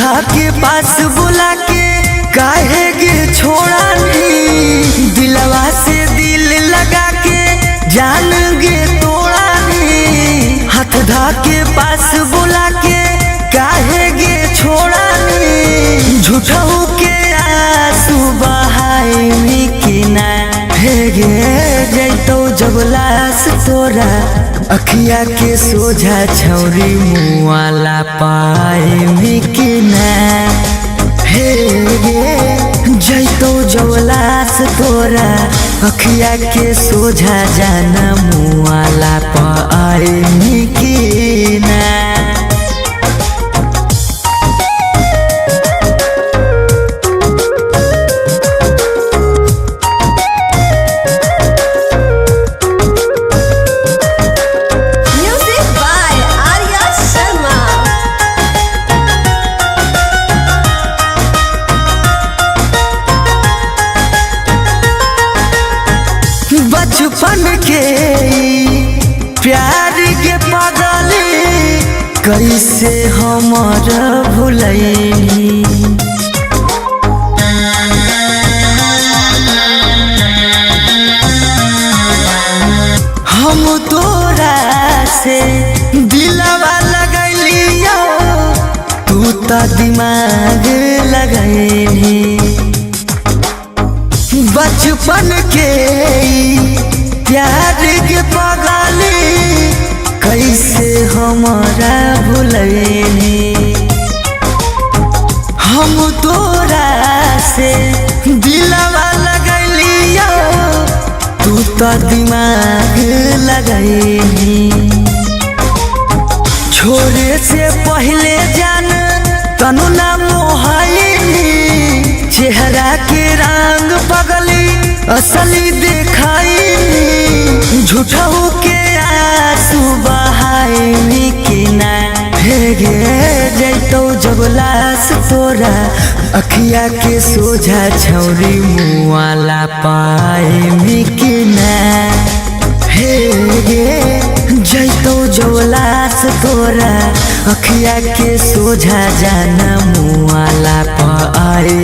धा के पास बुला के काहे गे छोड़ा नहीं, दिलवा से दिल लगा के जान गे तोड़ा नहीं। हाथ धा के पास बुला के काहे गे छोड़ा नहीं, झूठा के आंसू बहाए कि ना भेगे जैतो जब लाश तोरा अखिया के सोझा छौरी मुआला पाए कि ना भेगे जैतो जब लाश तोरा अखिया के सोझा जाना मुआला पाए कि ना। बचपन के प्यार के पागली कैसे हमर भुलैनी, हम तोरा से दिलवा लगलियो तू तो दिमाग लगैनी। बचपन के प्यार के पागली कैसे हमारा भुलैनी, हम तोरा से दिलवा लगलियो तू तो दिमाग लगैनी। छोड़े से पहले जान तनु ना मोहाइनी, चेहरा के रंग पगली असली दिखाई, झूठा के आंसू बहाए कि ना भेगे जैतो जब लाश तोरा अखिया के सोझा छौरी मुआला पाए कि ना भेगे जैतो जब लाश तोरा अखिया के सोझा जाना मुआला पाए